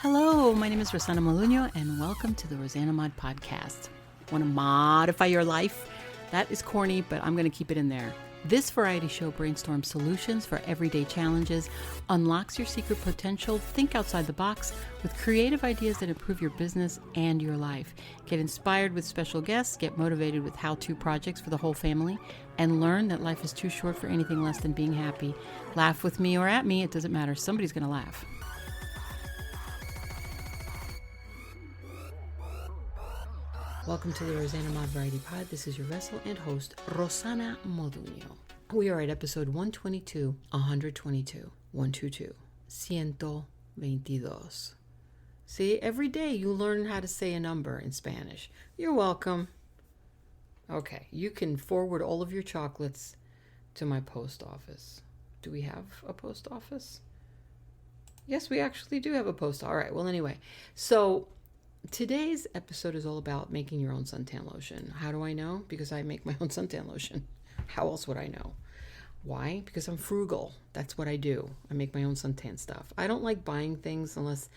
Hello, my name is Rosanamod, and welcome to the rosanamod podcast. Want to modify your life? That is corny, but I'm going to keep it in there. This variety show brainstorms solutions for everyday challenges, unlocks your secret potential, think outside the box with creative ideas that improve your business and your life. Get inspired with special guests, get motivated with how-to projects for the whole family, and learn that life is too short for anything less than being happy. Laugh with me or at me, it doesn't matter. Somebody's going to laugh. Welcome to the Rosanamod Variety Pod. This is your vessel and host, Rosanamod. We are at episode 122, 122, 122. See, every day you learn how to say a number in Spanish. You're welcome. Okay, you can forward all of your chocolates to my post office. Do we have a post office? Yes, we actually do have a post. All right, well, anyway. So today's episode is all about making your own suntan lotion. How do I know? Because I make my own suntan lotion. How else would I know? Why? Because I'm frugal. That's what I do. I make my own suntan stuff. I don't like buying things unless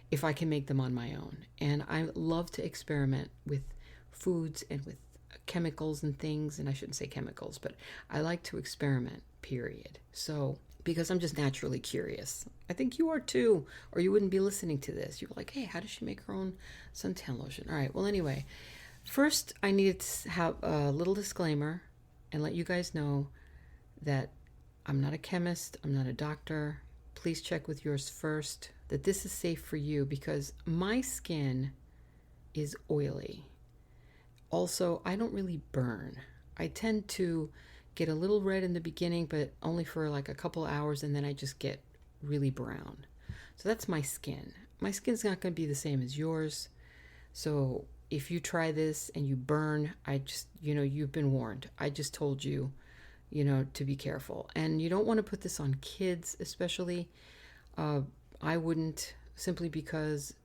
if I can make them on my own. And I love to experiment with foods and with chemicals and things. And I shouldn't say chemicals, but I like to experiment, period. So because I'm just naturally curious. I think you are too, or you wouldn't be listening to this. You're like, hey, how does she make her own suntan lotion? All right, well, anyway, first I needed to have a little disclaimer and let you guys know that I'm not a chemist, I'm not a doctor. Please check with yours first, that this is safe for you because my skin is oily. Also, I don't really burn. I tend to get a little red in the beginning, but only for like a couple hours, and then I just get really brown. So that's my skin. My skin's not going to be the same as yours. So if you try this and you burn, you've been warned. I just told you, to be careful. And you don't want to put this on kids, especially. I wouldn't, simply because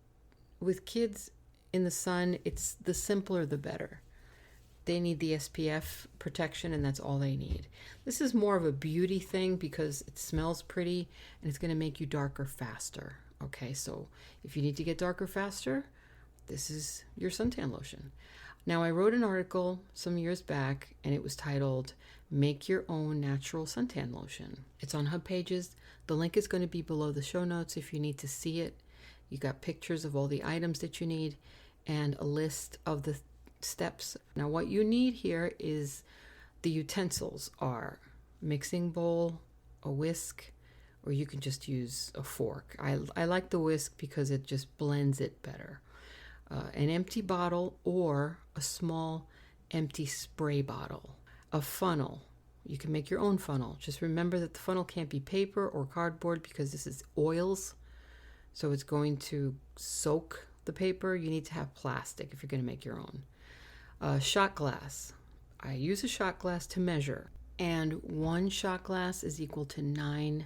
with kids in the sun, it's the simpler the better. They need the SPF protection, and that's all they need. This is more of a beauty thing because it smells pretty and it's going to make you darker faster. Okay, so if you need to get darker faster, this is your suntan lotion. Now, I wrote an article some years back and it was titled, Make Your Own Natural Suntan Lotion. It's on HubPages. The link is going to be below the show notes if you need to see it. You got pictures of all the items that you need and a list of the steps. Now what you need here is the utensils are mixing bowl, a whisk, or you can just use a fork. I like the whisk because it just blends it better. An empty bottle or a small empty spray bottle. A funnel. You can make your own funnel. Just remember that the funnel can't be paper or cardboard because this is oils. So it's going to soak the paper. You need to have plastic if you're going to make your own. Shot glass. I use a shot glass to measure, and 1 shot glass is equal to 9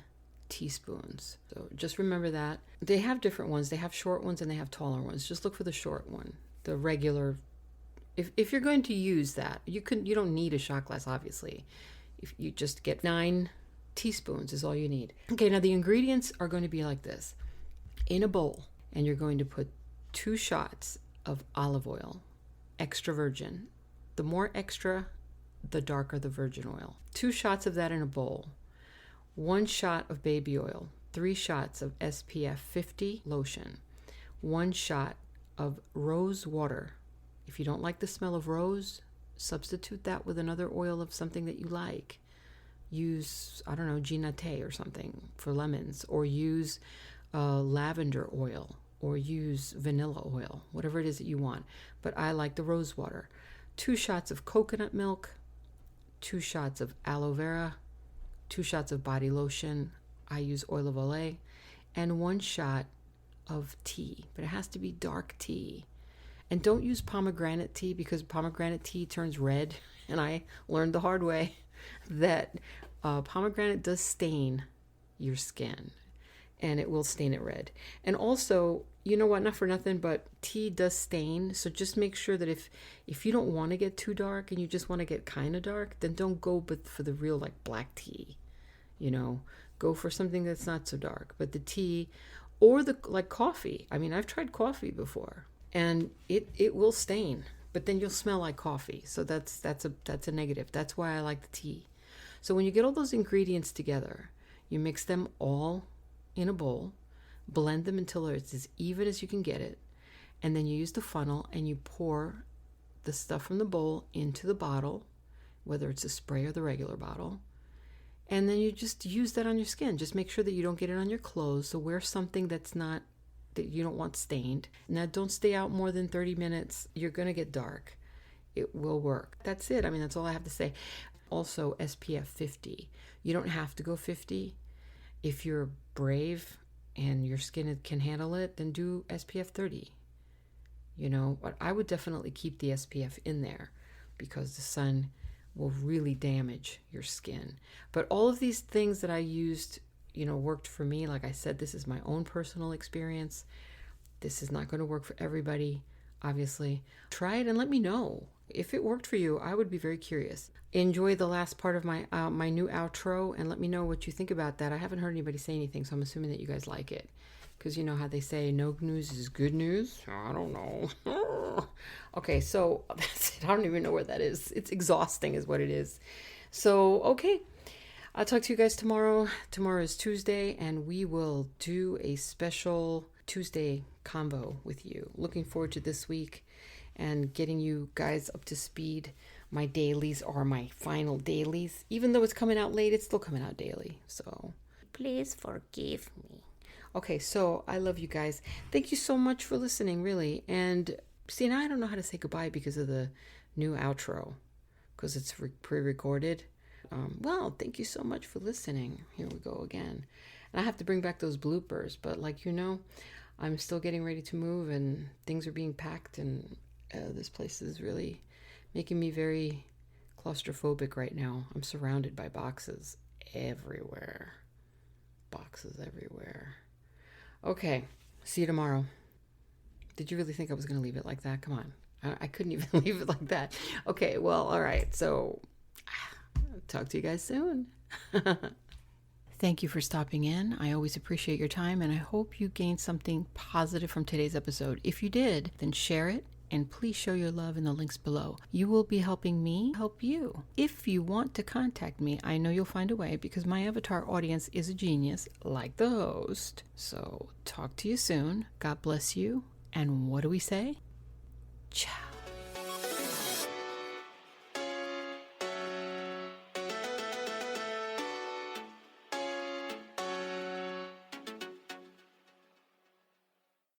teaspoons. So just remember that. They have different ones. They have short ones and they have taller ones. Just look for the short one, the regular. If you're going to use that, you don't need a shot glass, obviously. If you just get 9 teaspoons is all you need. Okay, now the ingredients are going to be like this. In a bowl, and you're going to put 2 shots of olive oil. Extra virgin. The more extra, the darker the virgin oil. 2 shots of that in a bowl. 1 shot of baby oil. 3 shots of SPF 50 lotion. 1 shot of rose water. If you don't like the smell of rose, substitute that with another oil of something that you like. Use, ginate or something for lemons, or use lavender oil, or use vanilla oil, whatever it is that you want. But I like the rose water. 2 shots of coconut milk, 2 shots of aloe vera, 2 shots of body lotion. I use oil of Olay, and 1 shot of tea, but it has to be dark tea. And don't use pomegranate tea because pomegranate tea turns red. And I learned the hard way that pomegranate does stain your skin. And it will stain it red. And also, you know what, not for nothing, but tea does stain. So just make sure that if you don't want to get too dark and you just want to get kind of dark, then don't go for the real black tea. Go for something that's not so dark. But the tea Or like coffee. I mean, I've tried coffee before, and it will stain, but then you'll smell like coffee. So that's a negative. That's why I like the tea. So when you get all those ingredients together, you mix them all in a bowl, blend them until it's as even as you can get it, and then you use the funnel and you pour the stuff from the bowl into the bottle, whether it's a spray or the regular bottle. And then you just use that on your skin. Just make sure that you don't get it on your clothes. So wear something that you don't want stained. Now, don't stay out more than 30 minutes. You're going to get dark. It will work. That's it. I mean, that's all I have to say. Also, SPF 50. You don't have to go 50. If you're brave and your skin can handle it, then do SPF 30. But I would definitely keep the SPF in there because the sun will really damage your skin. But all of these things that I used, worked for me. Like I said, this is my own personal experience. This is not going to work for everybody, obviously. Try it and let me know. If it worked for you, I would be very curious. Enjoy the last part of my my new outro and let me know what you think about that. I haven't heard anybody say anything, so I'm assuming that you guys like it. Because you know how they say no news is good news? I don't know. Okay, so that's it. I don't even know where that is. It's exhausting is what it is. So, okay. I'll talk to you guys tomorrow. Tomorrow is Tuesday, and we will do a special Tuesday convo with you. Looking forward to this week and getting you guys up to speed. My dailies are my final dailies. Even though it's coming out late, it's still coming out daily. So, please forgive me. Okay, so I love you guys. Thank you so much for listening, really. And see, now I don't know how to say goodbye because of the new outro, because it's pre-recorded. Well, thank you so much for listening. Here we go again. And I have to bring back those bloopers, but I'm still getting ready to move and things are being packed, and this place is really making me very claustrophobic right now. I'm surrounded by boxes everywhere. Boxes everywhere. Okay, see you tomorrow. Did you really think I was going to leave it like that? Come on. I couldn't even leave it like that. Okay, well, all right. So, talk to you guys soon. Thank you for stopping in. I always appreciate your time, and I hope you gained something positive from today's episode. If you did, then share it. And please show your love in the links below. You will be helping me help you. If you want to contact me, I know you'll find a way because my avatar audience is a genius, like the host. So talk to you soon. God bless you. And what do we say? Ciao.